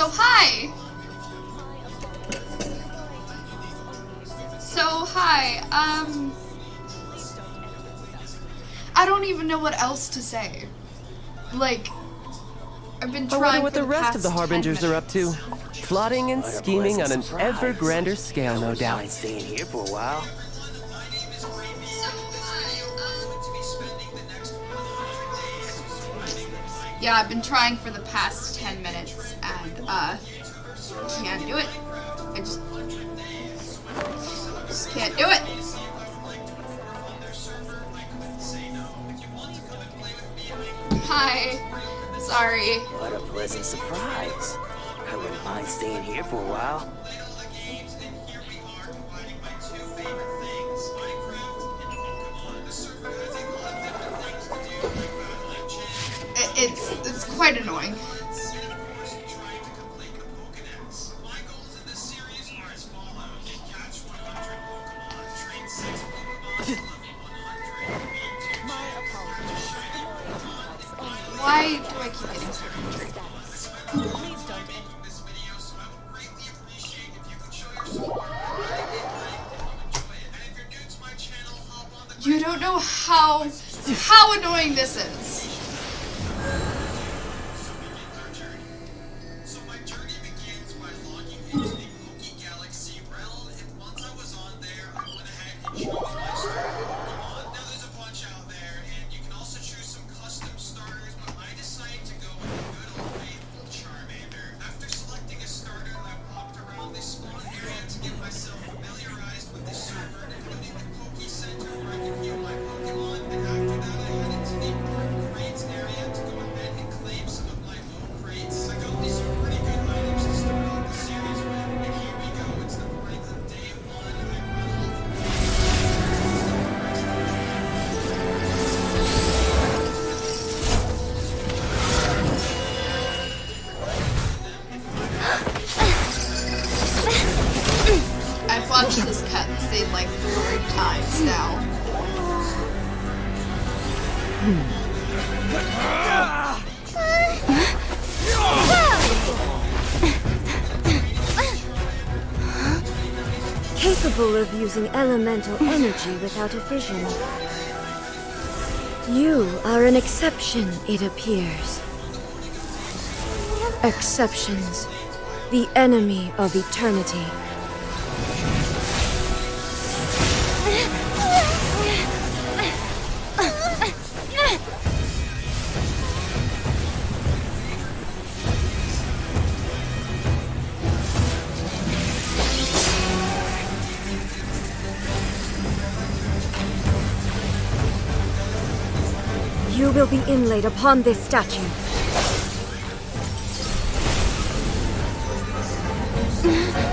Oh, hi! So, hi, I don't even know what else to say. Like, I've been trying. I wonder what for the rest of the past Harbingers 10 are up to. Plotting and scheming on an ever grander scale, no Mind doubt. staying here for a while. Yeah, I've been trying for the past 10 minutes, and, can't do it. I just can't do it. Hi. Sorry. What a pleasant surprise. I wouldn't mind staying here for a while. It's quite annoying. Why do I keep getting stuck in the tree? You don't know how annoying this is. I've watched this cutscene like 3 times now. Capable of using elemental energy without a vision. You are an exception, it appears. Exceptions. The enemy of eternity. You will be inlaid upon this statue.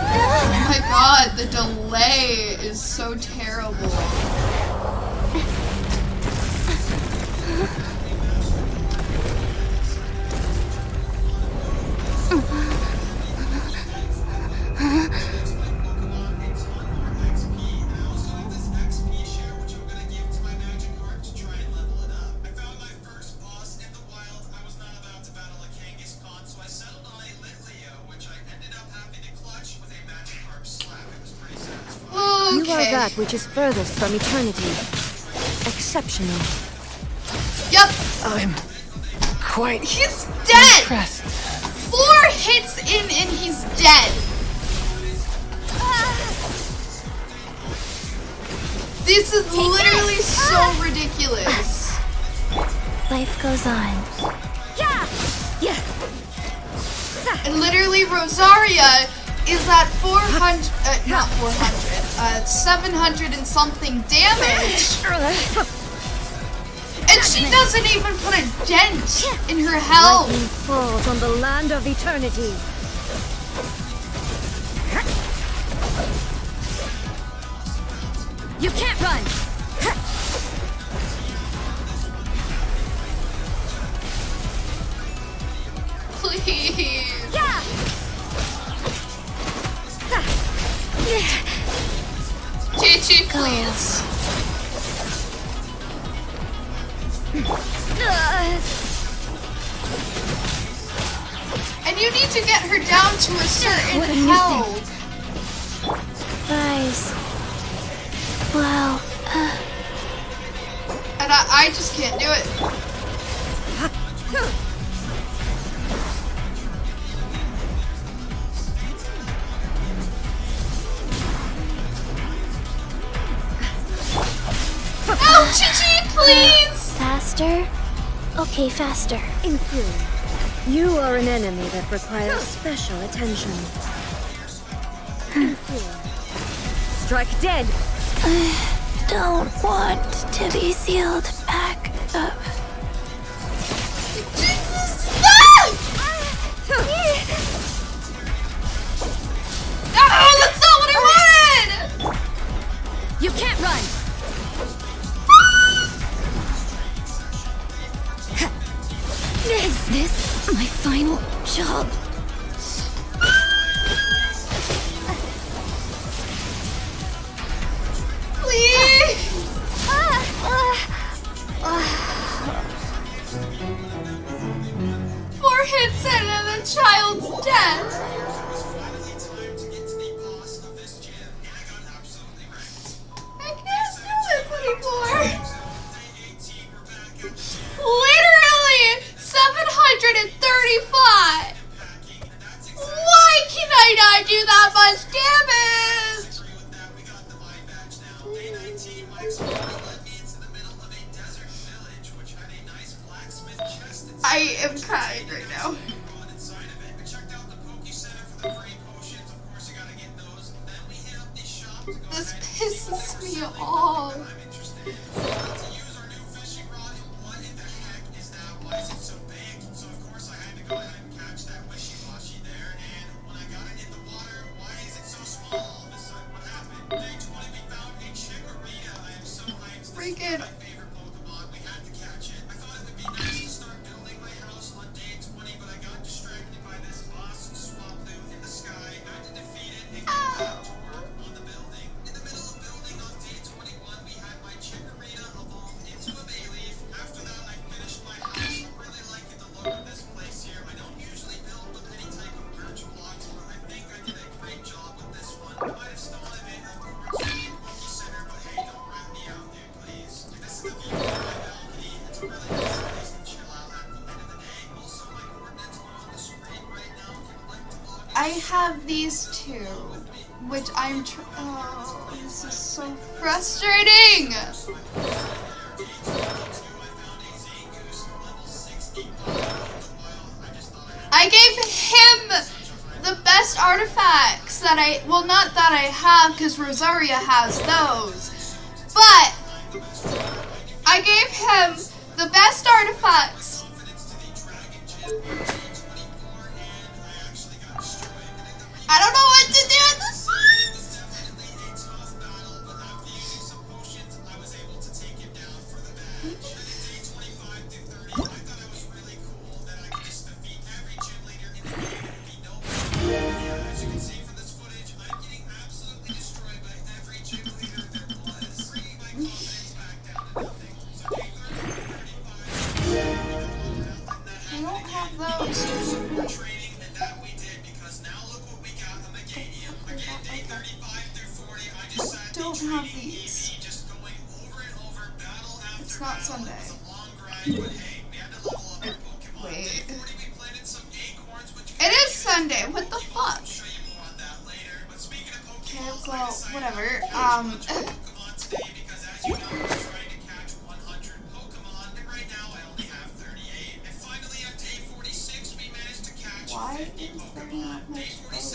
Oh my god, the delay is so terrible. You are that which is furthest from eternity. Exceptional. Yep. I'm quite He's dead! impressed. 4 hits in and he's dead. This is literally so ridiculous. Life goes on. And literally Rosaria is at 400, not 400, 700 and something damage. And she doesn't even put a dent in her health. Lightning falls on the land of eternity. You can't run! Please. Chi-Chi, please. And you need to get her down to a certain What a health. Guys. Wow. And I just can't do it. Oh, Chi-Chi, please! Faster? Okay, faster. Inferior. You are an enemy that requires special attention. Inferior. Strike dead! Don't want to be sealed back up. Jesus! Ah! No, that's not what I wanted! You can't run! Is this my final job? Please! 4 hits and the child's dead. I can't do this anymore. Literally 735. Why can I not do that much damage? I am crying right now. This pisses me off. Freaking. I have these two, which I'm oh, this is so frustrating! I gave him the best artifacts that well, not that I have, because Rosaria has those, but I gave him the best artifacts. I don't know what to do at this I don't have those. Don't have these. It's not Sunday. Wait. It is Sunday. What the fuck? Okay, well, whatever. Why is there not much space?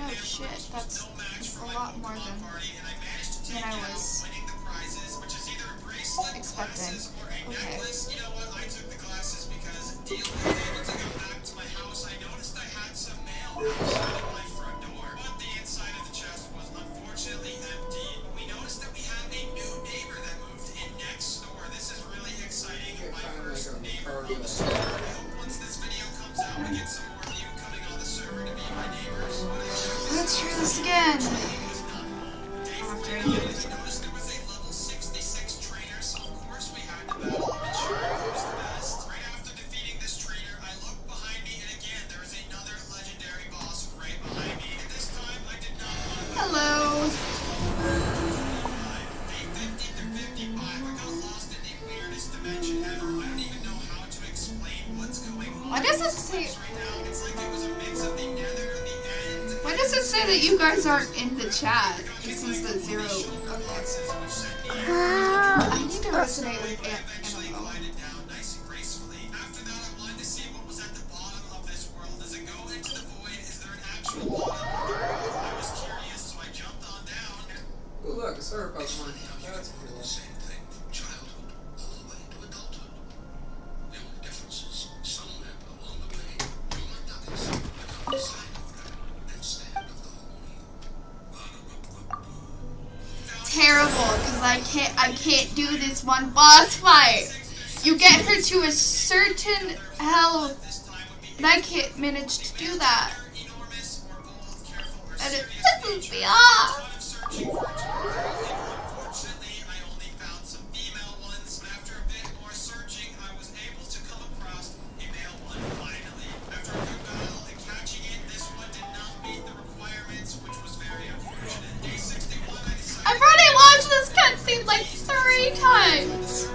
Oh shit, that's a lot more than I was expecting. Okay. Let's try this again. After I do this. that you guys aren't in the chat. This is the 0. Okay. I need to resonate with Annabelle. Oh look, a starter Pokemon. That's cool. Terrible, because I can't do this one boss fight. You get her to a certain health, and I can't manage to do that. And it pisses me off. I've already watched this cutscene like 3 times.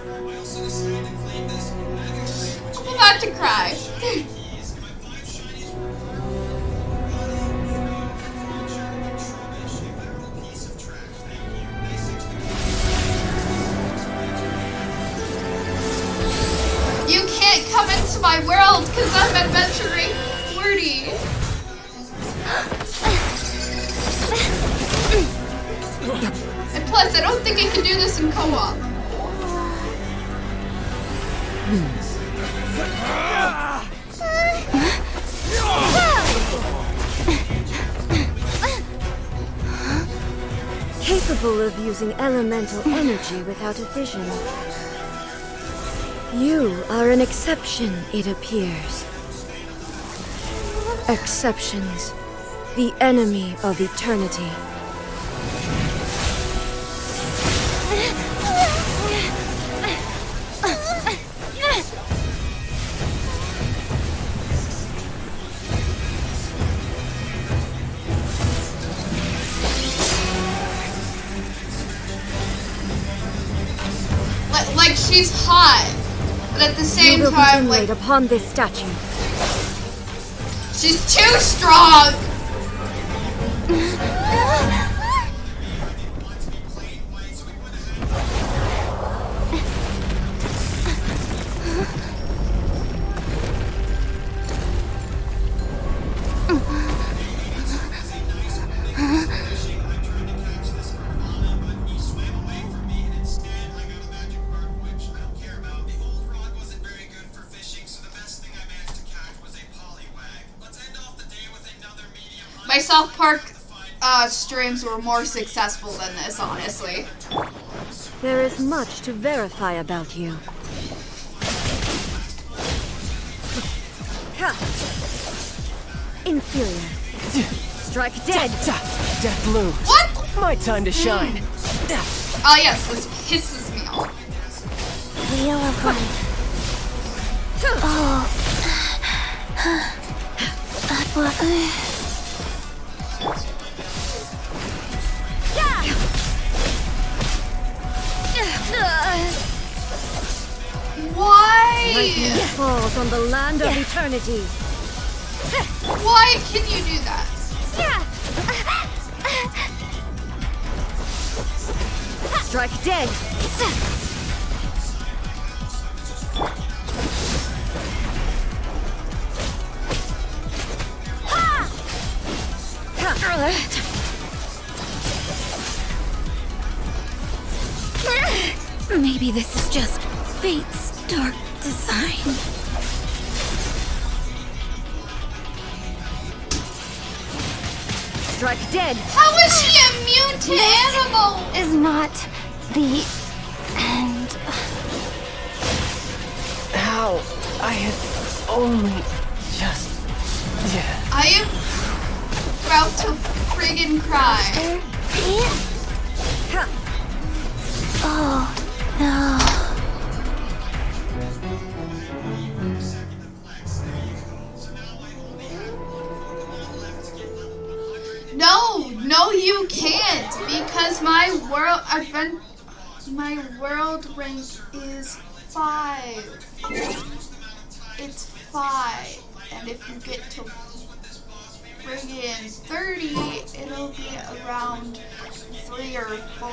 I'm about to cry. You can't come into my world because I'm adventuring 40. And plus, I don't think I can do this in co-op. Capable of using elemental energy without a vision. You are an exception, it appears. Exceptions. The enemy of eternity. Like she's hot, but at the same You will time, be like upon this statue. she's too strong. My South Park streams were more successful than this, honestly. There is much to verify about you. Inferior. Strike dead. Death Bloom. What? My time to shine. Oh yes, this pisses me off. Wheel of life. Why? Lightning falls on the land of eternity. Why can you do that? Strike dead. Maybe this is just fate's dark design. Strike dead. How is she immune to animals? Is not the end. How? I had only just... Yeah. I am about to friggin' cry. Oh, no. No, you can't, because my world rank is 5. It's 5, and if you get to friggin' 30, it'll be around 3 or 4.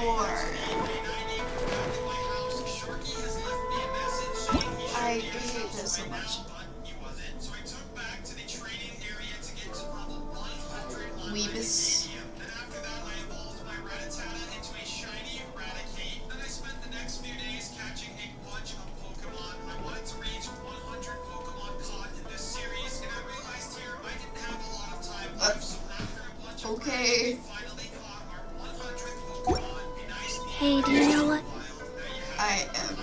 I hate this so much. Weebus. Okay. Hey, do you know what? I am.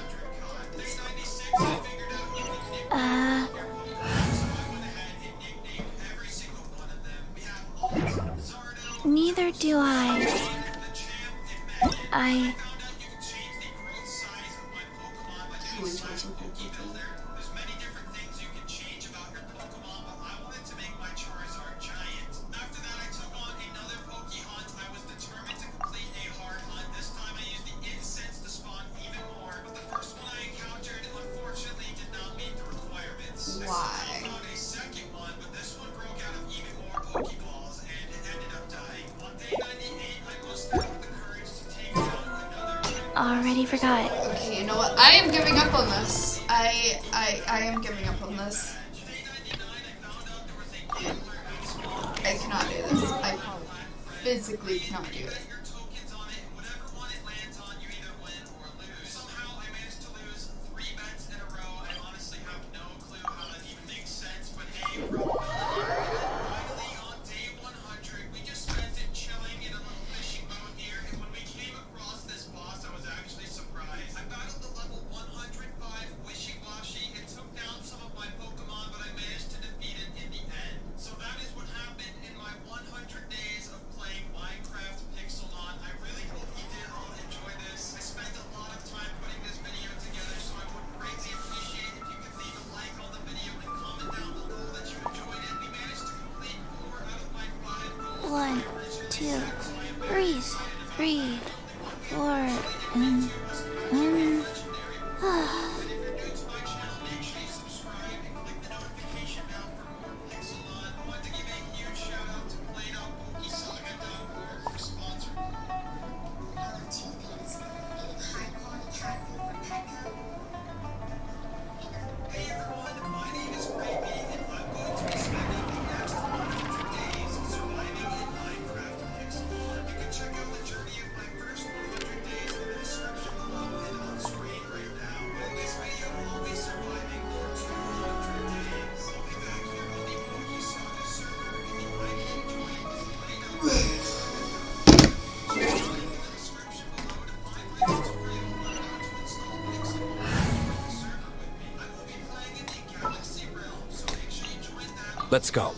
Neither do I. Why? Already forgot. Okay, you know what? I am giving up on this. I am giving up on this. I cannot do this. I physically cannot do it. One, two, breathe, 3, 4, and Let's go.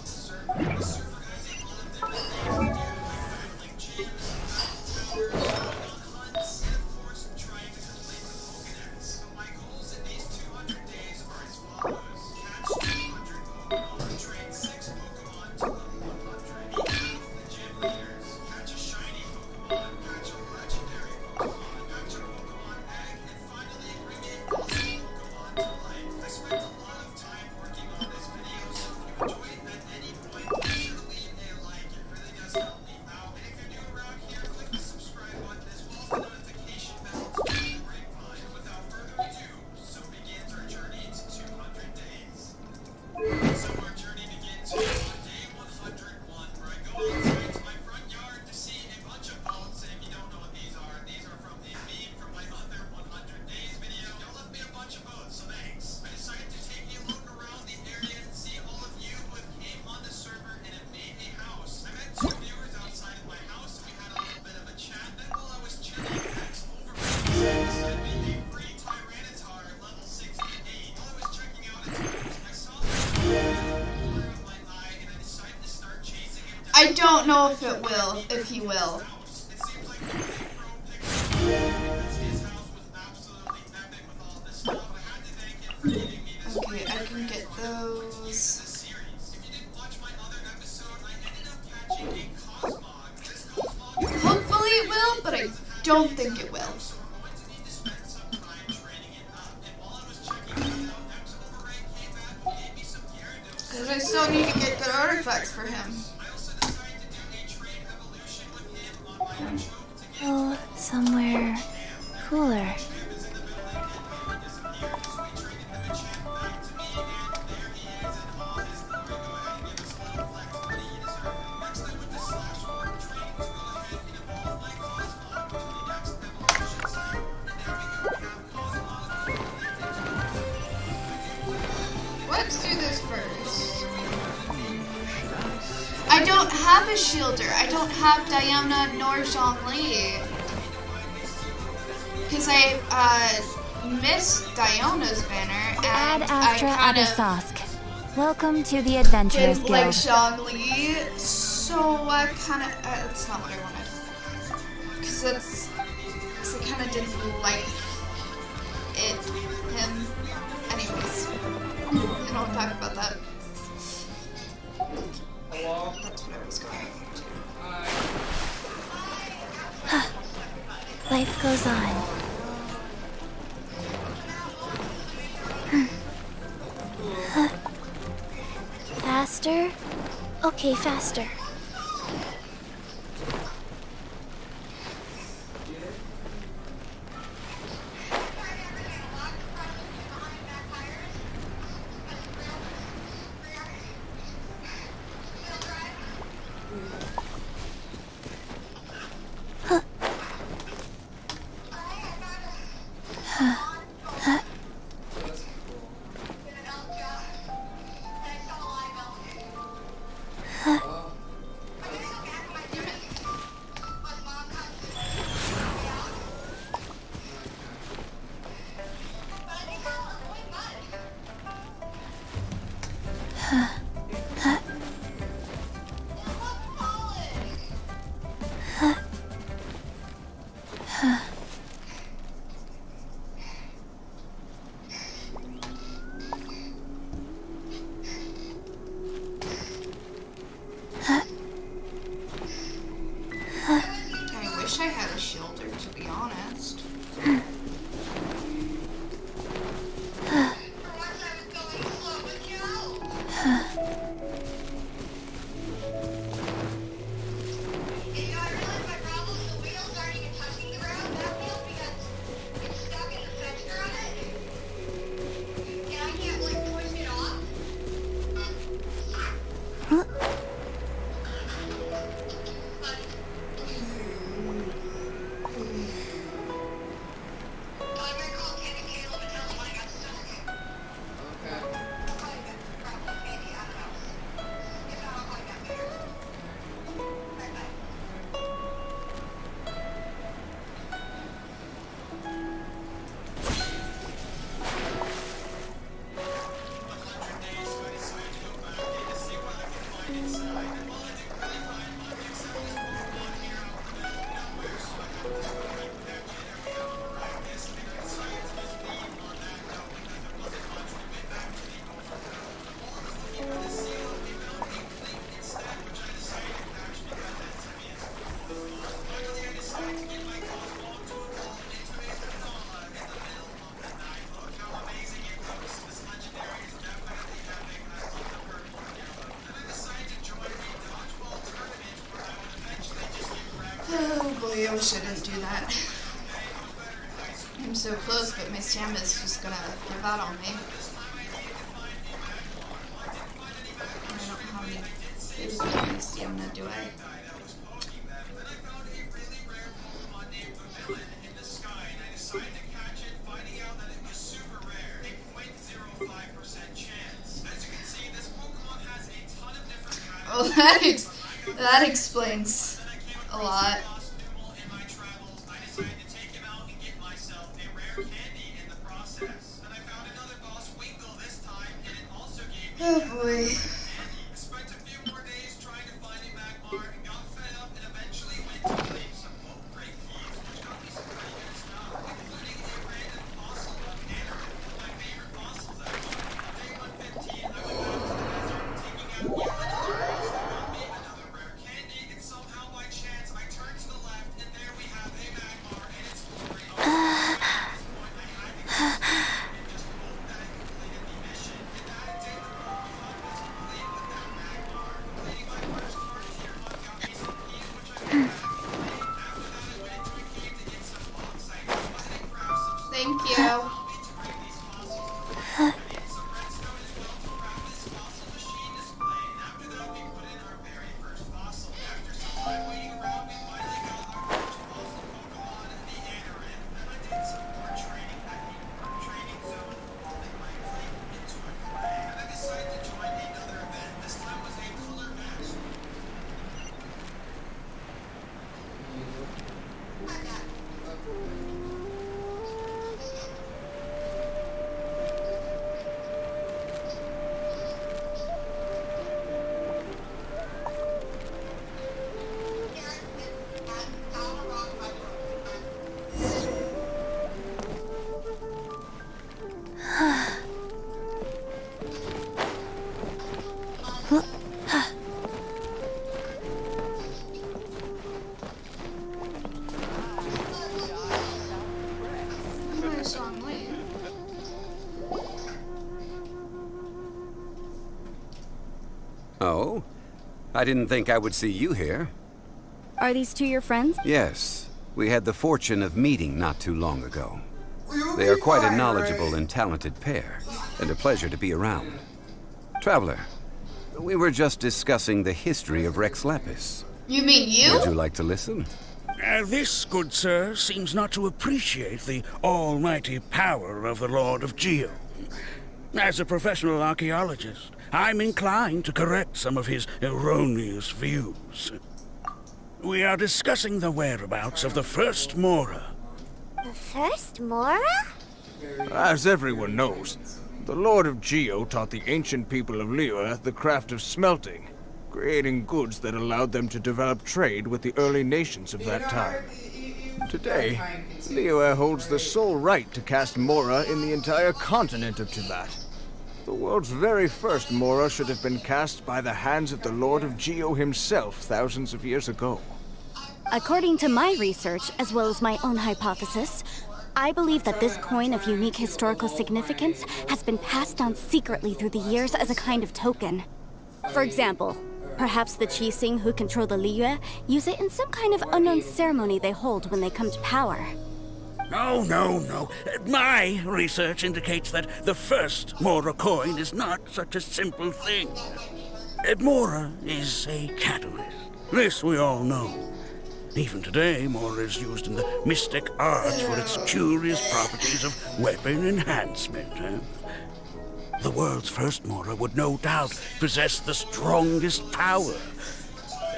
I don't know if it will, if he will. Okay, I can get those. Hopefully it will, but I don't think it will. Because I still need to get good artifacts for him. Go somewhere cooler. Let's do this first. I don't have a shielder. I don't have Diana nor Zhongli. Because I missed Diana's banner Ad and Astra I kind of Abyssosque. Welcome to the Adventurers didn't like Guild. Zhongli, so I kind of, that's not what I wanted. Because I kind of didn't like him. Anyways, I don't talk about that. Hello? That's what I was going to. Hi. Life goes on. Faster? Okay, faster. I wish I had a shielder, to be honest. Oh boy, I wish I didn't do that. I'm so close, but my stamina's just gonna give out on me. I don't have any physical stamina, do I? Oh, that explains a lot. Oh boy. Thank you. Oh? I didn't think I would see you here. Are these two your friends? Yes. We had the fortune of meeting not too long ago. They are quite a knowledgeable and talented pair, and a pleasure to be around. Traveler, we were just discussing the history of Rex Lapis. You mean you? Would you like to listen? This, good sir, seems not to appreciate the almighty power of the Lord of Geo. As a professional archaeologist, I'm inclined to correct some of his erroneous views. We are discussing the whereabouts of the first Mora. The first Mora? As everyone knows, the Lord of Geo taught the ancient people of Liyue the craft of smelting, creating goods that allowed them to develop trade with the early nations of that time. Today, Liyue holds the sole right to cast Mora in the entire continent of Tibet. The world's very first Mora should have been cast by the hands of the Lord of Geo himself thousands of years ago. According to my research, as well as my own hypothesis, I believe that this coin of unique historical significance has been passed down secretly through the years as a kind of token. For example, perhaps the Qixing who control the Liyue use it in some kind of unknown ceremony they hold when they come to power. Oh, no. My research indicates that the first Mora coin is not such a simple thing. Mora is a catalyst. This we all know. Even today, Mora is used in the mystic arts for its curious properties of weapon enhancement. The world's first Mora would no doubt possess the strongest power.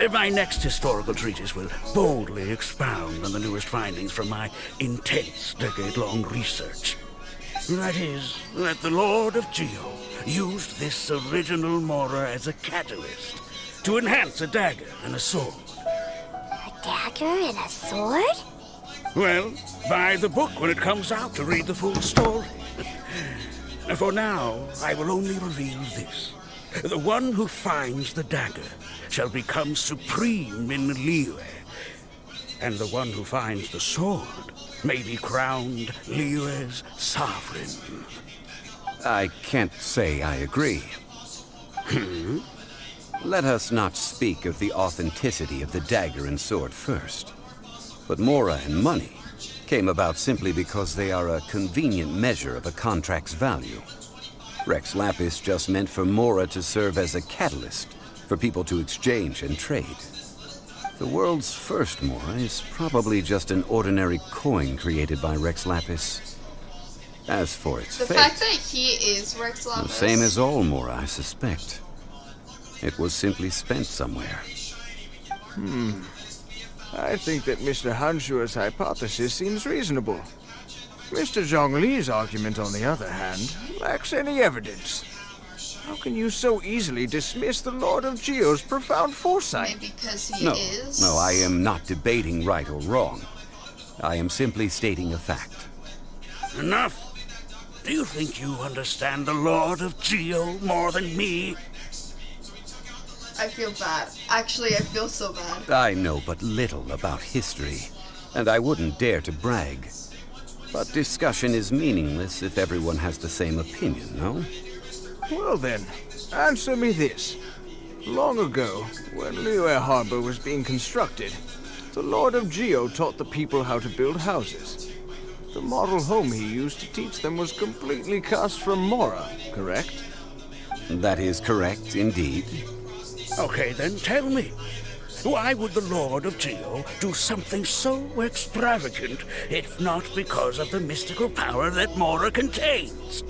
My next historical treatise will boldly expound on the newest findings from my intense decade-long research. That is, that the Lord of Geo used this original Mora as a catalyst to enhance a dagger and a sword. A dagger and a sword? Well, buy the book when it comes out to read the full story. For now, I will only reveal this. The one who finds the dagger shall become supreme in Liyue, and the one who finds the sword may be crowned Liyue's sovereign. I can't say I agree. Let us not speak of the authenticity of the dagger and sword first. But Mora and money came about simply because they are a convenient measure of a contract's value. Rex Lapis just meant for Mora to serve as a catalyst for people to exchange and trade. The world's first Mora is probably just an ordinary coin created by Rex Lapis. As for its The fate, fact that he is Rex Lapis. the same as all Mora, I suspect. It was simply spent somewhere. I think that Mr. Hanshua's hypothesis seems reasonable. Mr. Zhongli's argument, on the other hand, lacks any evidence. How can you so easily dismiss the Lord of Geo's profound foresight? Maybe because he No, is. no, I am not debating right or wrong. I am simply stating a fact. Enough! Do you think you understand the Lord of Geo more than me? I feel bad. Actually, I feel so bad. I know but little about history, and I wouldn't dare to brag. But discussion is meaningless if everyone has the same opinion, no? Well then, answer me this. Long ago, when Liyue Harbor was being constructed, the Lord of Geo taught the people how to build houses. The model home he used to teach them was completely cast from Mora, correct? That is correct, indeed. Okay, then tell me. Why would the Lord of Geo do something so extravagant if not because of the mystical power that Mora contains?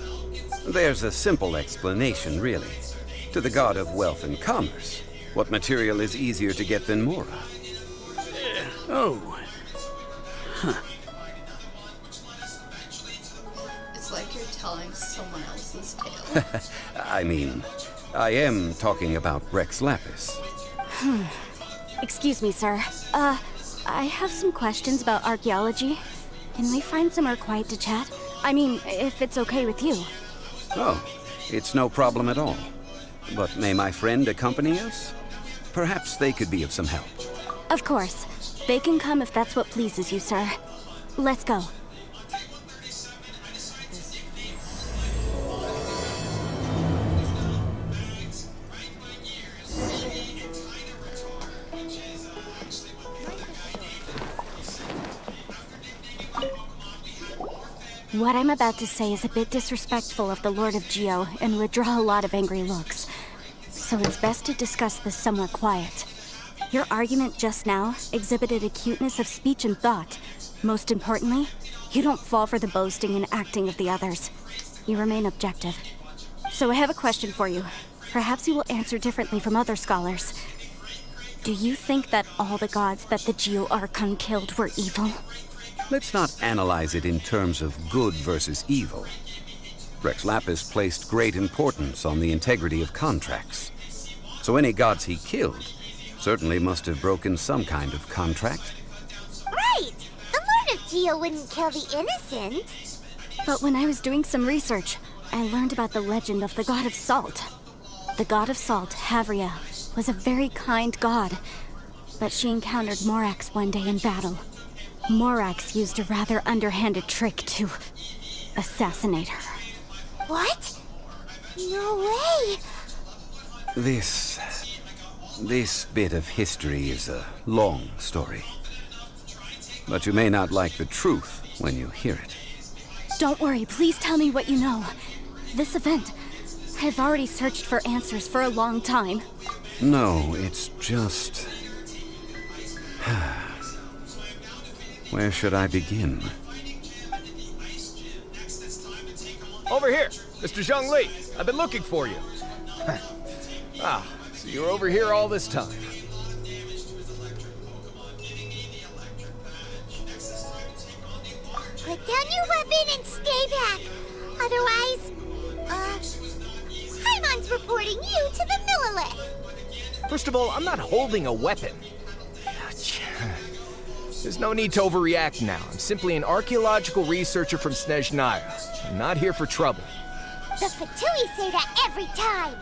There's a simple explanation, really. To the god of wealth and commerce, what material is easier to get than Mora? Oh. Huh. It's like you're telling someone else's tale. I mean, I am talking about Rex Lapis. Excuse me, sir. I have some questions about archaeology. Can we find somewhere quiet to chat? I mean, if it's okay with you. Oh, it's no problem at all. But may my friend accompany us? Perhaps they could be of some help. Of course. They can come if that's what pleases you, sir. Let's go. What I'm about to say is a bit disrespectful of the Lord of Geo and would draw a lot of angry looks. So it's best to discuss this somewhere quiet. Your argument just now exhibited acuteness of speech and thought. Most importantly, you don't fall for the boasting and acting of the others. You remain objective. So I have a question for you. Perhaps you will answer differently from other scholars. Do you think that all the gods that the Geo Archon killed were evil? Let's not analyze it in terms of good versus evil. Rex Lapis placed great importance on the integrity of contracts. So any gods he killed certainly must have broken some kind of contract. Right! The Lord of Geo wouldn't kill the innocent. But when I was doing some research, I learned about the legend of the god of salt. The god of salt, Havria, was a very kind god, but she encountered Morax one day in battle. Morax used a rather underhanded trick to assassinate her. What? No way! This bit of history is a long story. But you may not like the truth when you hear it. Don't worry, please tell me what you know. This event, I've already searched for answers for a long time. No, it's just... Where should I begin? Over here, Mr. Zhongli. I've been looking for you. So you're over here all this time. Put down your weapon and stay back. Otherwise, Paimon's reporting you to the Millilith. First of all, I'm not holding a weapon. There's no need to overreact now. I'm simply an archaeological researcher from Snezhnaya. I'm not here for trouble. The Fatui say that every time.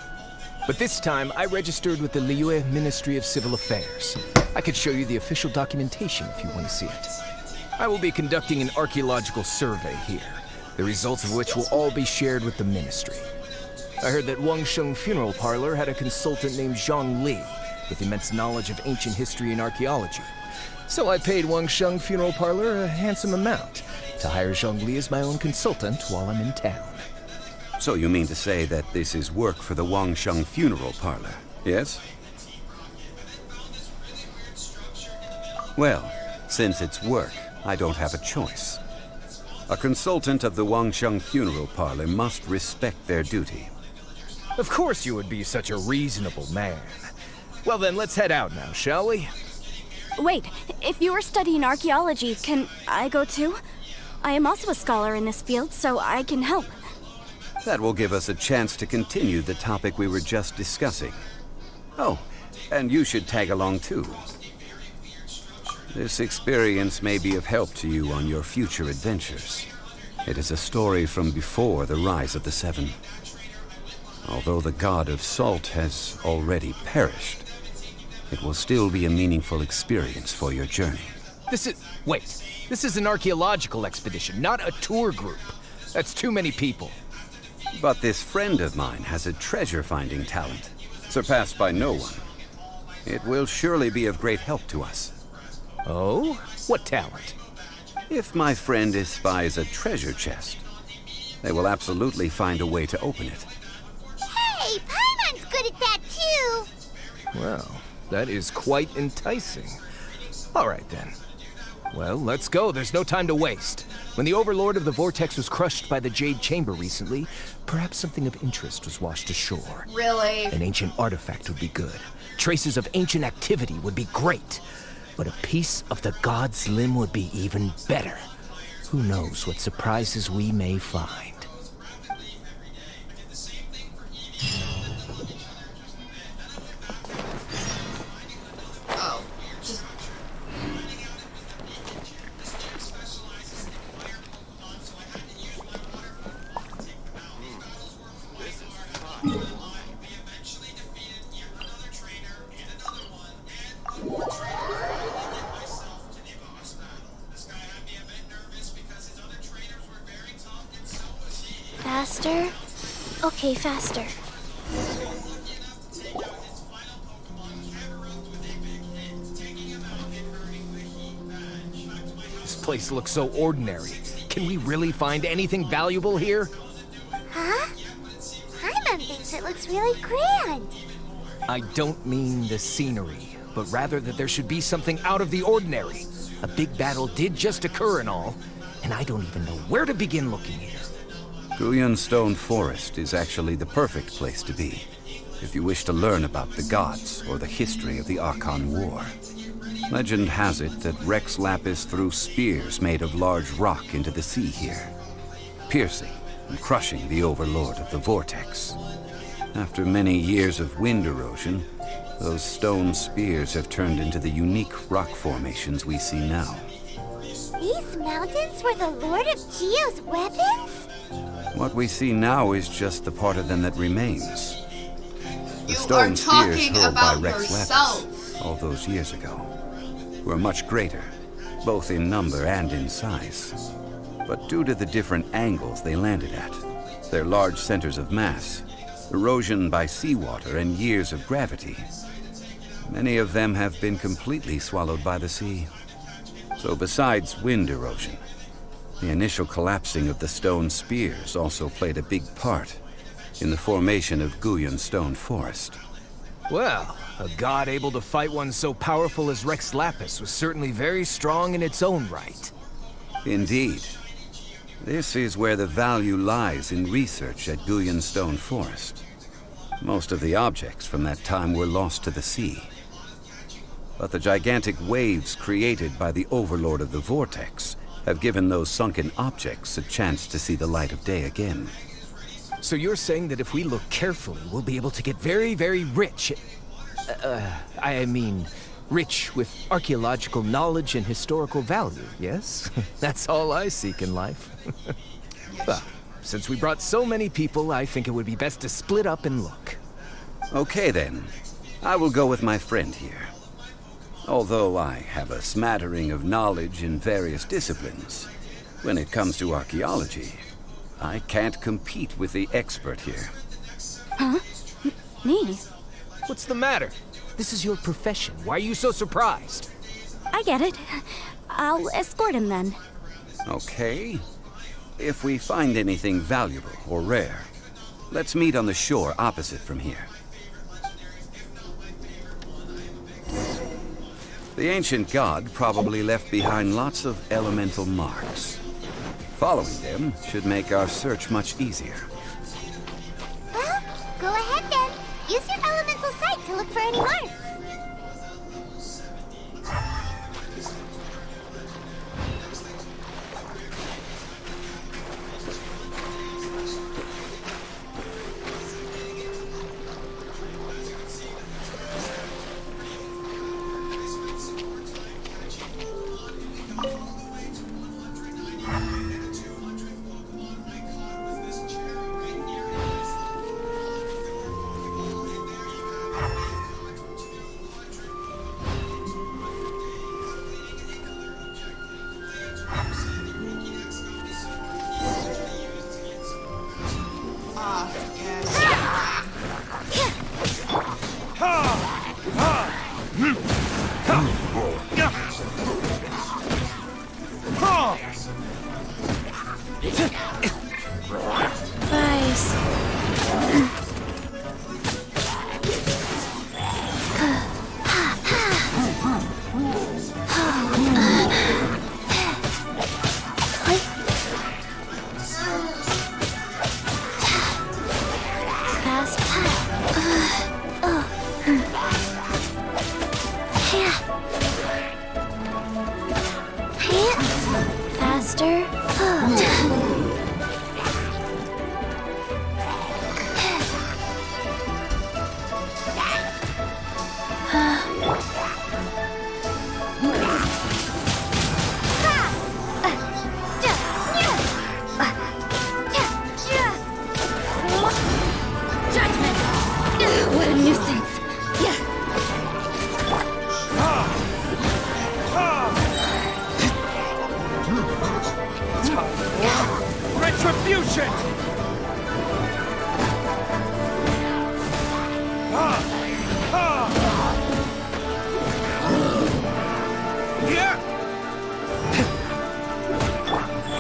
But this time, I registered with the Liyue Ministry of Civil Affairs. I could show you the official documentation if you want to see it. I will be conducting an archaeological survey here, the results of which will all be shared with the ministry. I heard that Wangsheng Funeral Parlor had a consultant named Zhang Li, with immense knowledge of ancient history and archaeology. So I paid Wangsheng Funeral Parlor a handsome amount to hire Zhang Li as my own consultant while I'm in town. So you mean to say that this is work for the Wangsheng Funeral Parlor, yes? Well, since it's work, I don't have a choice. A consultant of the Wangsheng Funeral Parlor must respect their duty. Of course you would be such a reasonable man. Well then, let's head out now, shall we? Wait, if you are studying archaeology, can I go too? I am also a scholar in this field, so I can help. That will give us a chance to continue the topic we were just discussing. Oh, and you should tag along too. This experience may be of help to you on your future adventures. It is a story from before the rise of the Seven. Although the god of salt has already perished, it will still be a meaningful experience for your journey. Wait, this is an archaeological expedition, not a tour group. That's too many people. But this friend of mine has a treasure-finding talent, surpassed by no one. It will surely be of great help to us. Oh? What talent? If my friend espies a treasure chest, they will absolutely find a way to open it. Hey, Paimon's good at that too! Well, that is quite enticing. All right, then. Well, let's go. There's no time to waste. When the Overlord of the Vortex was crushed by the Jade Chamber recently, perhaps something of interest was washed ashore. Really? An ancient artifact would be good. Traces of ancient activity would be great. But a piece of the god's limb would be even better. Who knows what surprises we may find. Oh, just... Faster? Okay, faster. This place looks so ordinary. Can we really find anything valuable here? Huh? Paimon thinks it looks really grand. I don't mean the scenery, but rather that there should be something out of the ordinary. A big battle did just occur and all, and I don't even know where to begin looking here. Guyan Stone Forest is actually the perfect place to be, if you wish to learn about the gods or the history of the Archon War. Legend has it that Rex Lapis threw spears made of large rock into the sea here, piercing and crushing the Overlord of the Vortex. After many years of wind erosion, those stone spears have turned into the unique rock formations we see now. These mountains were the Lord of Geo's weapons? What we see now is just the part of them that remains. The You stone are spears talking hurled by about Rex yourself. Lapis all those years ago were much greater, both in number and in size. But due to the different angles they landed at, their large centers of mass, erosion by seawater, and years of gravity, many of them have been completely swallowed by the sea. So besides wind erosion, the initial collapsing of the stone spears also played a big part in the formation of Guyan Stone Forest. Well, a god able to fight one so powerful as Rex Lapis was certainly very strong in its own right. Indeed. This is where the value lies in research at Guyan Stone Forest. Most of the objects from that time were lost to the sea. But the gigantic waves created by the Overlord of the Vortex have given those sunken objects a chance to see the light of day again. So you're saying that if we look carefully, we'll be able to get very, very rich. I mean, rich with archaeological knowledge and historical value, yes? That's all I seek in life. Well, since we brought so many people, I think it would be best to split up and look. Okay then. I will go with my friend here. Although I have a smattering of knowledge in various disciplines, when it comes to archaeology, I can't compete with the expert here. Huh? Me? What's the matter? This is your profession. Why are you so surprised? I get it. I'll escort him then. Okay. If we find anything valuable or rare, let's meet on the shore opposite from here. The ancient god probably left behind lots of elemental marks. Following them should make our search much easier. Well, go ahead then. Use your elemental sight to look for any marks. Faster. Judgment! What a nuisance! Retribution!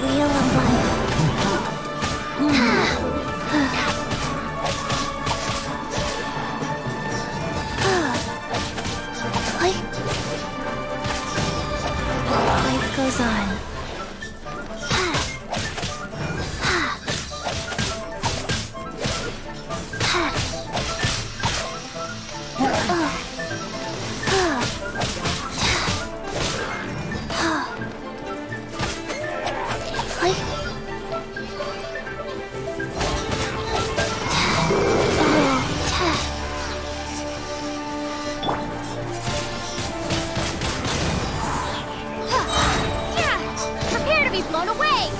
Wheel of life. Life goes on. Prepare to be blown away!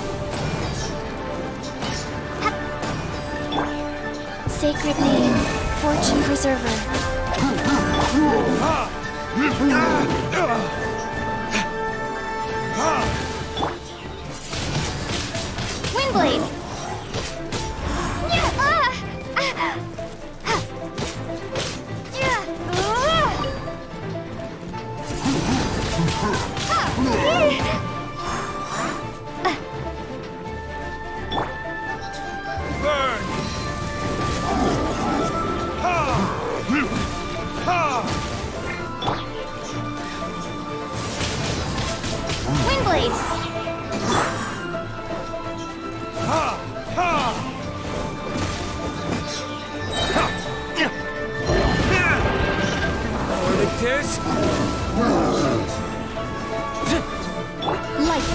Sacred name, fortune preserver. Windblade! Windblade! Lights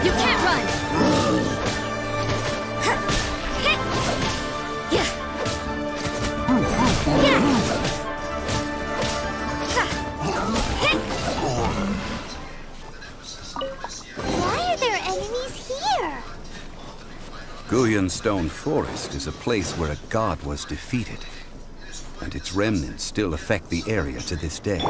You can't run! Why are there enemies here? Guyan Stone Forest is a place where a god was defeated, and its remnants still affect the area to this day.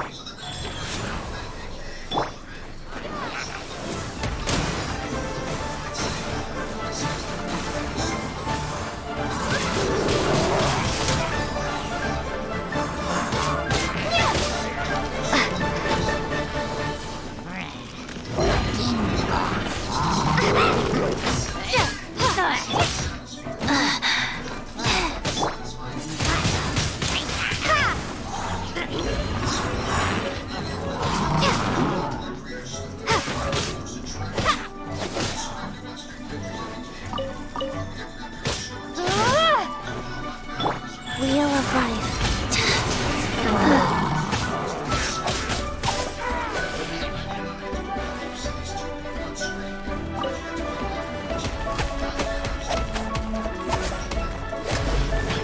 Wheel of life.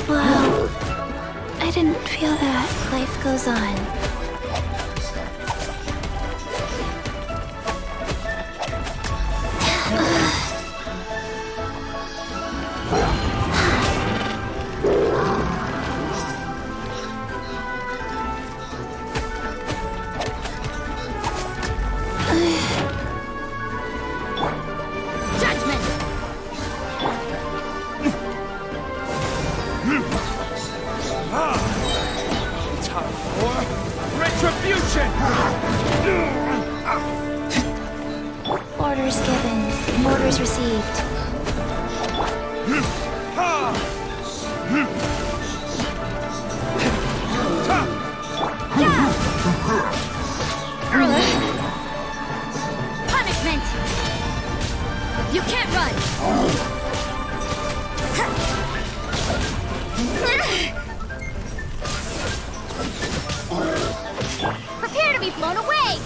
Wow. I didn't feel that. Life goes on. Time for retribution! Orders given. Orders received. Punishment! You can't run! Prepare to be blown away!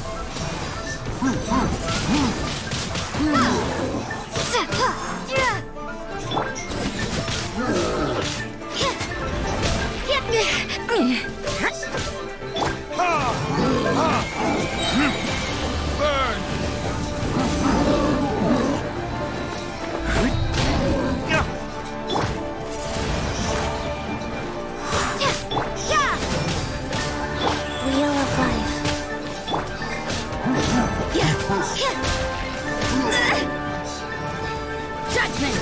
Wheel of life. Judgment!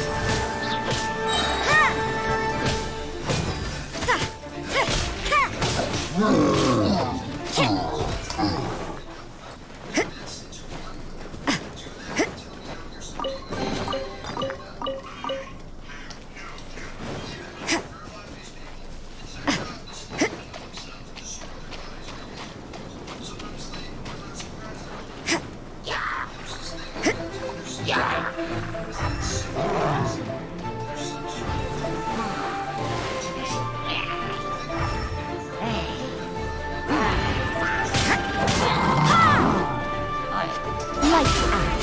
Lights out.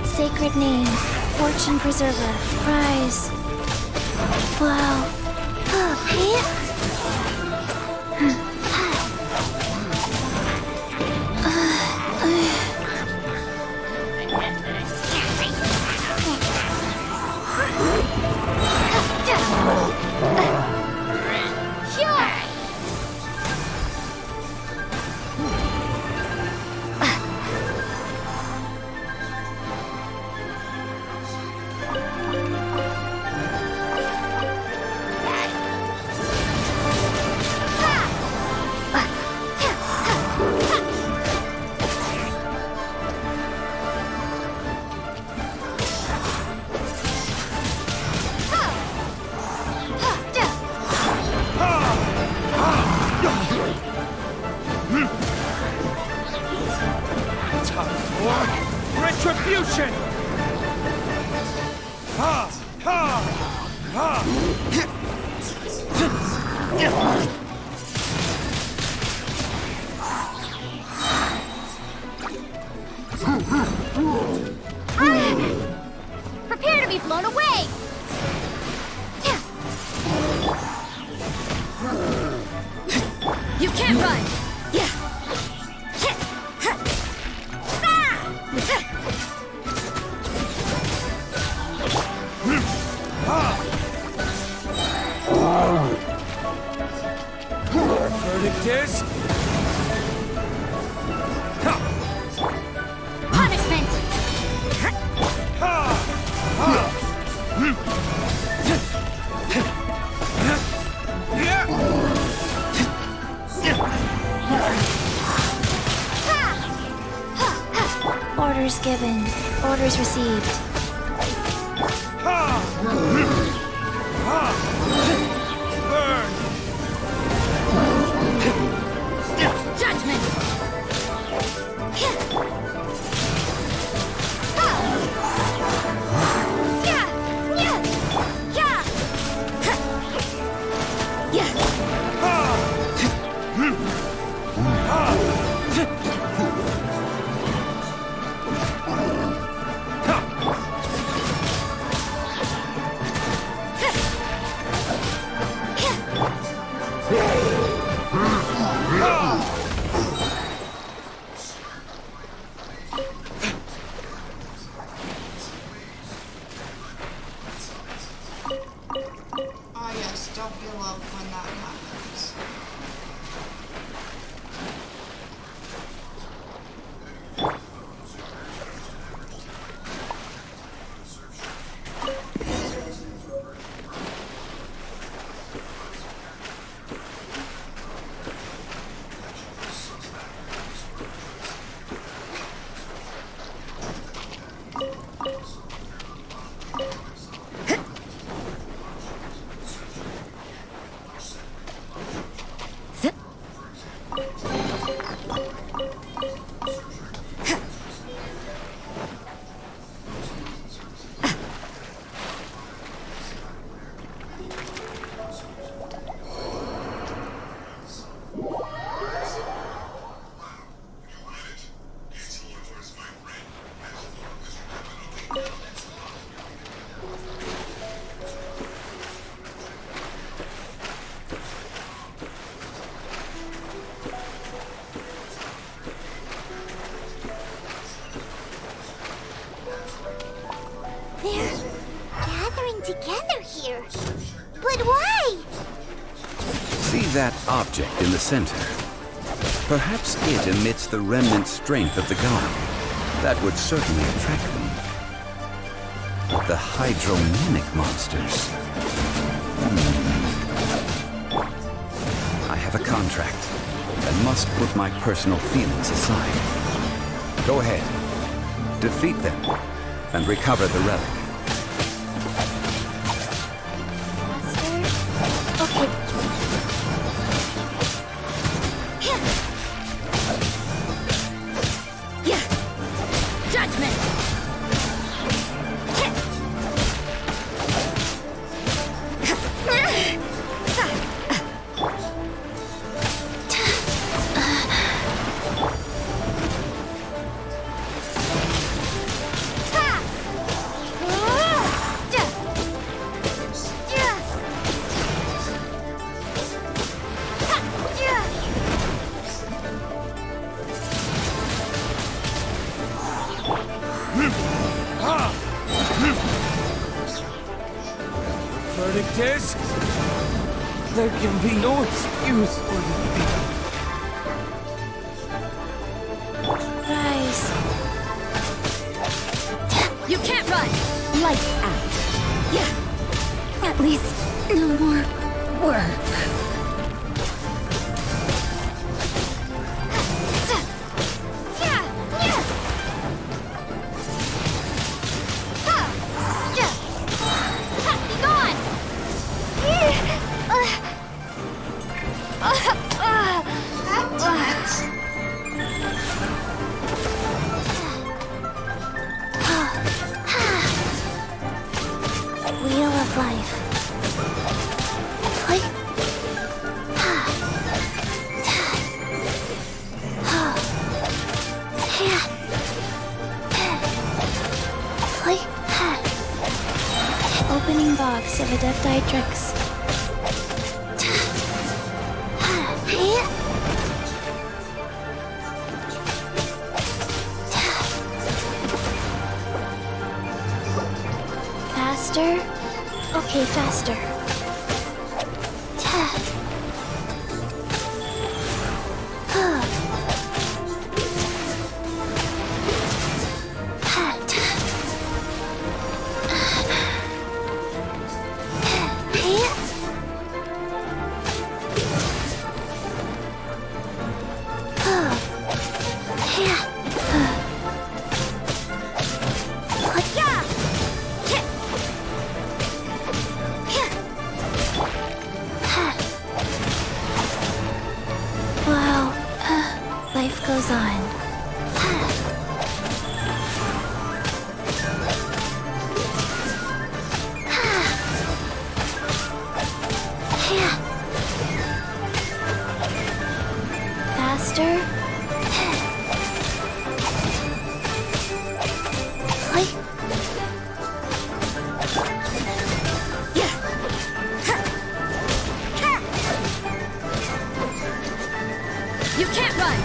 Sacred name. Fortune preserver. Prize. Wow. Time for retribution! Prepare to be blown away! You can't run! Verdict is... Punishment! Orders given. Orders received. Burn! Judgment! Ah, yes, don't give up when that happens. here. But why? See that object in the center? Perhaps it emits the remnant strength of the god. That would certainly attract them. The hydromimic monsters. I have a contract and must put my personal feelings aside. Go ahead. Defeat them and recover the relic. Okay. Yeah. Judgment. Verdict is, there can be no excuse for defeat. Rise. You can't run! Lights out. Yeah. At least no more work. Wheel of life. Play. Play. Opening box of Adepti-Trix. Faster? Okay, faster. Wow, life goes on. Faster. Play. You can't run!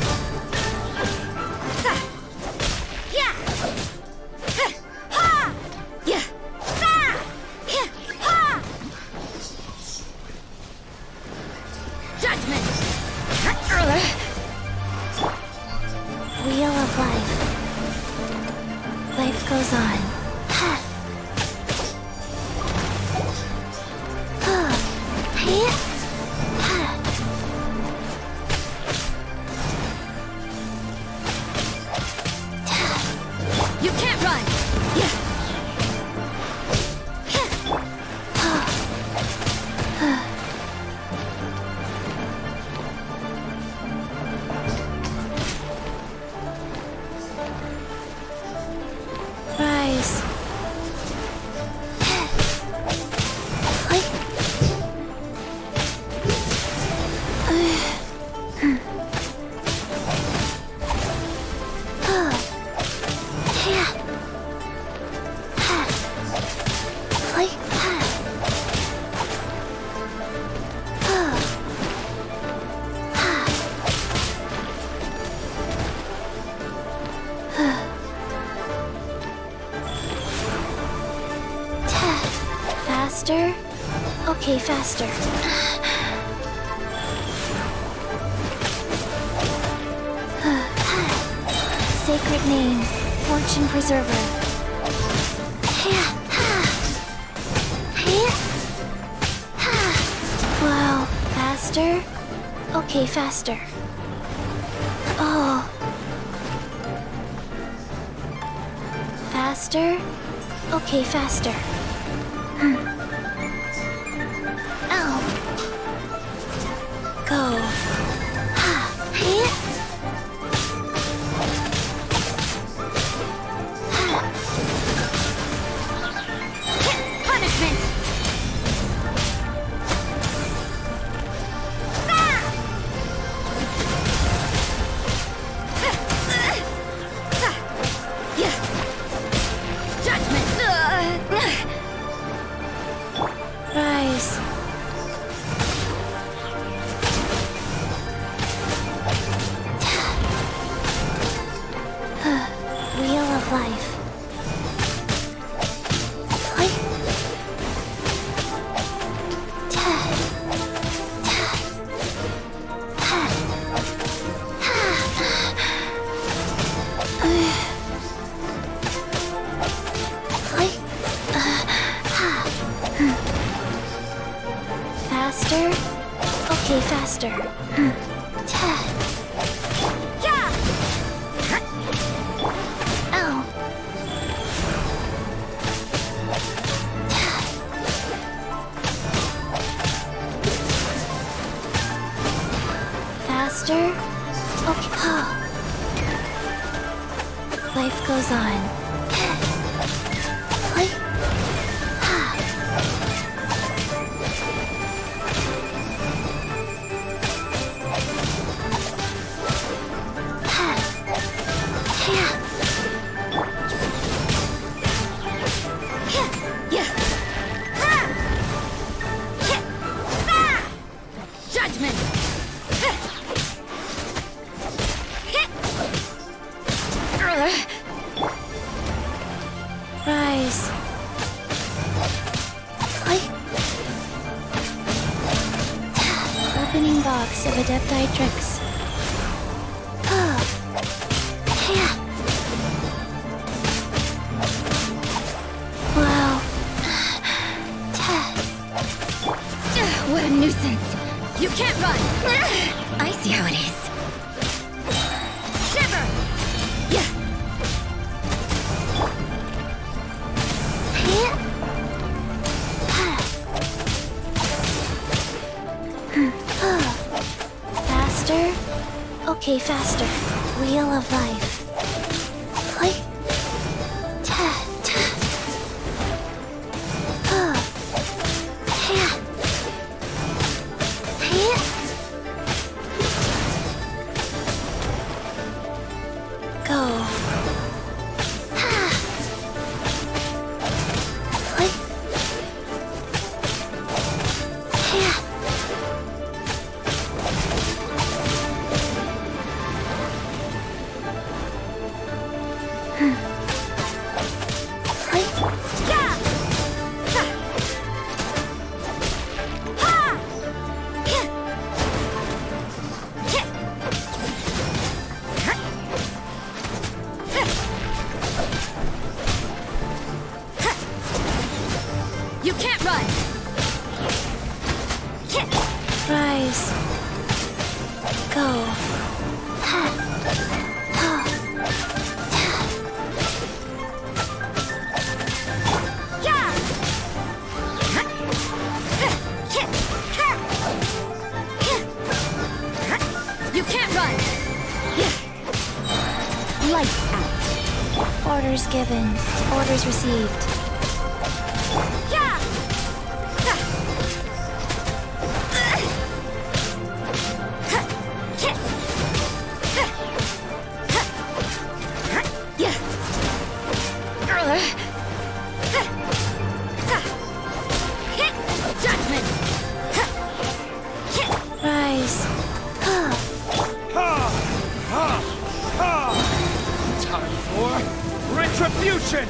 Yeah! Ha! Yeah! Ha! Judgment! Wheel of life. Life goes on. You can't run! Yeah! Rise. Play. Okay, faster. Sacred name, fortune preserver. Wow, faster? Okay, faster. Oh. Faster? Okay, faster. Ow. Go. Punishment! Rise. Wheel of life. Faster? Okay, faster. Ow. Faster? Okay. Life goes on. Judgment! Rise. Opening box of Adepti tricks. Wow. What a nuisance! You can't run! I see how it is. Shiver! Faster? Okay, faster. Wheel of life. Go. You can't run! Rise. Go. You can't run! Lights out. Orders given. Orders received. Judgment! Rise. Time for retribution!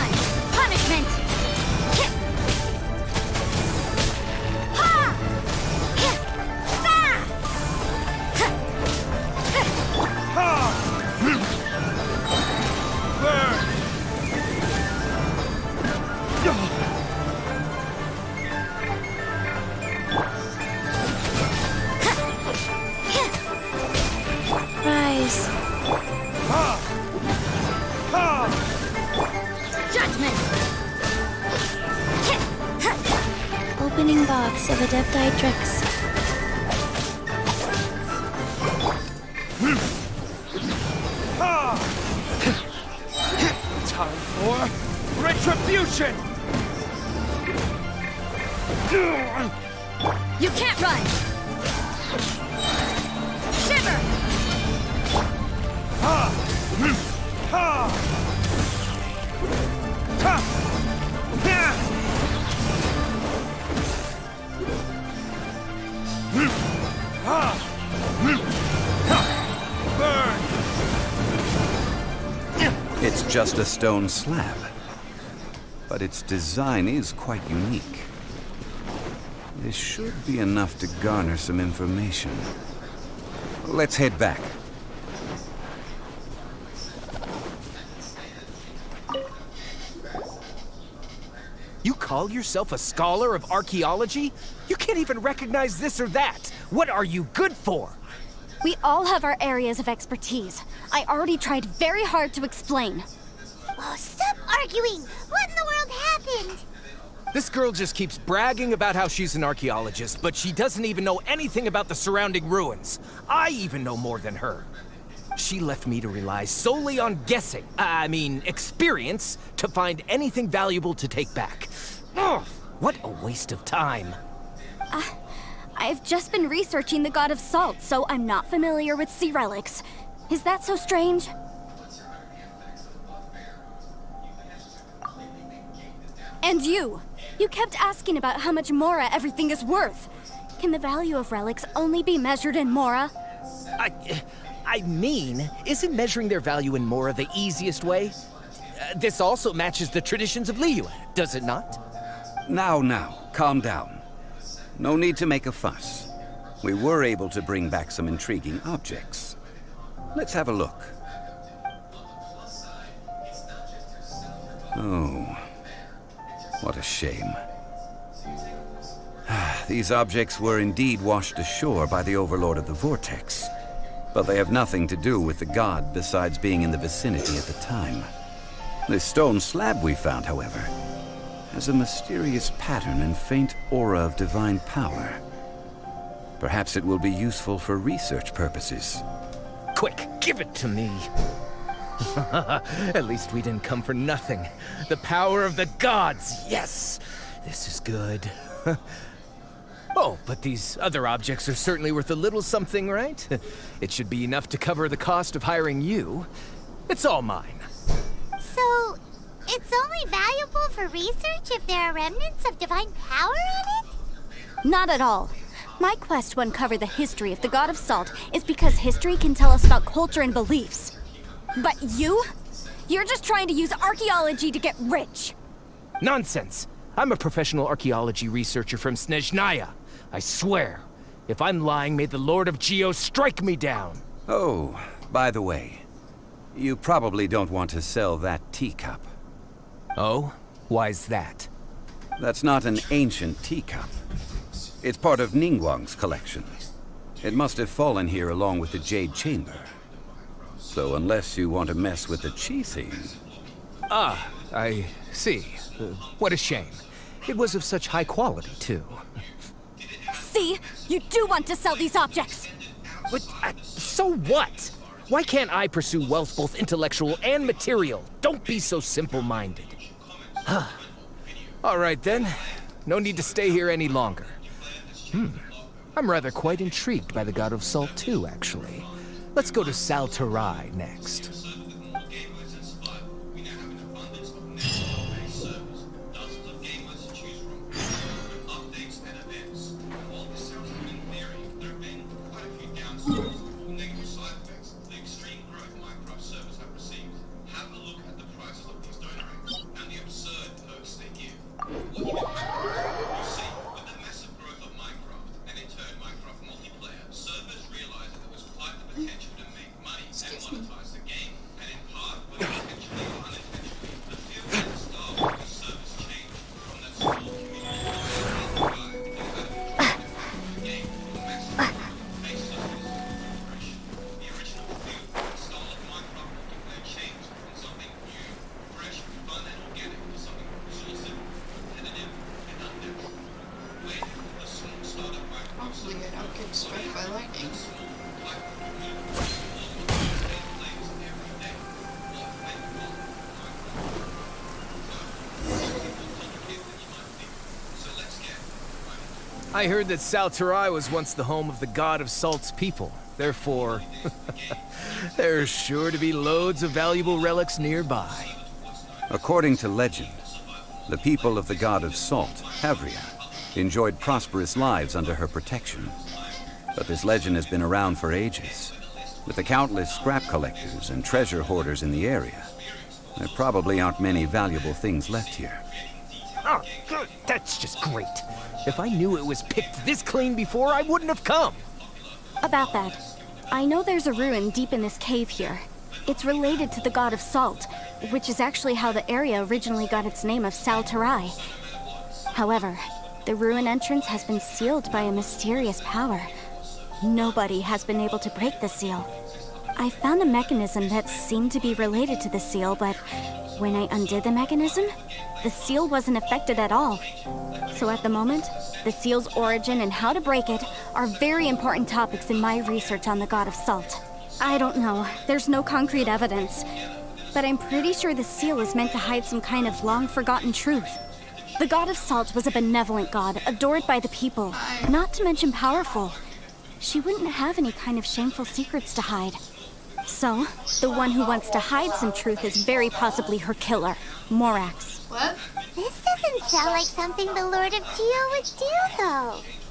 run! Punishment! Ha! Rise. Judgment! Opening box of Adepti-Trix. Time for retribution! You can't run! Shiver! It's just a stone slab, but its design is quite unique. This should be enough to garner some information. Let's head back. You call yourself a scholar of archaeology? You can't even recognize this or that. What are you good for? We all have our areas of expertise. I already tried very hard to explain. Oh, stop arguing! What in the world happened? This girl just keeps bragging about how she's an archaeologist, but she doesn't even know anything about the surrounding ruins. I even know more than her. She left me to rely solely on guessing, experience, to find anything valuable to take back. Ugh, what a waste of time. I've just been researching the God of Salt, so I'm not familiar with sea relics. Is that so strange? And you kept asking about how much Mora everything is worth. Can the value of relics only be measured in Mora? Isn't measuring their value in Mora the easiest way? This also matches the traditions of Liyue, does it not? Now, calm down. No need to make a fuss. We were able to bring back some intriguing objects. Let's have a look. Oh, what a shame. These objects were indeed washed ashore by the Overlord of the Vortex, but they have nothing to do with the god besides being in the vicinity at the time. This stone slab we found, however, has a mysterious pattern and faint aura of divine power. Perhaps it will be useful for research purposes. Quick, give it to me. At least we didn't come for nothing. The power of the gods, yes! This is good. Oh, but these other objects are certainly worth a little something, right? It should be enough to cover the cost of hiring you. It's all mine. So, it's only valuable for research if there are remnants of divine power on it? Not at all. My quest to uncover the history of the God of Salt is because history can tell us about culture and beliefs. But you're just trying to use archaeology to get rich. Nonsense! I'm a professional archaeology researcher from Snezhnaya. I swear, if I'm lying, may the Lord of Geo strike me down. Oh, by the way, you probably don't want to sell that teacup. Oh? Why's that? That's not an ancient teacup. It's part of Ningguang's collection. It must have fallen here along with the Jade Chamber. So unless you want to mess with the chi scene... Ah, I see. What a shame. It was of such high quality, too. See? You do want to sell these objects! But, so what? Why can't I pursue wealth both intellectual and material? Don't be so simple-minded. All right, then. No need to stay here any longer. I'm rather quite intrigued by the God of Salt, too, actually. Let's go to Saltarai next. I heard that Salterai was once the home of the god of Salt's people. Therefore, there's sure to be loads of valuable relics nearby. According to legend, the people of the god of Salt, Havria, enjoyed prosperous lives under her protection. But this legend has been around for ages. With the countless scrap collectors and treasure hoarders in the area, there probably aren't many valuable things left here. Oh, good. That's just great. If I knew it was picked this clean before, I wouldn't have come. About that, I know there's a ruin deep in this cave here. It's related to the god of Salt, which is actually how the area originally got its name of Salterai. However, the ruin entrance has been sealed by a mysterious power. Nobody has been able to break the seal. I found a mechanism that seemed to be related to the seal, but when I undid the mechanism, the seal wasn't affected at all. So at the moment, the seal's origin and how to break it are very important topics in my research on the god of Salt. I don't know, there's no concrete evidence, but I'm pretty sure the seal is meant to hide some kind of long-forgotten truth. The god of Salt was a benevolent god, adored by the people, not to mention powerful. She wouldn't have any kind of shameful secrets to hide. So, the one who wants to hide some truth is very possibly her killer, Morax. What? This doesn't sound like something the Lord of Geo would do, though.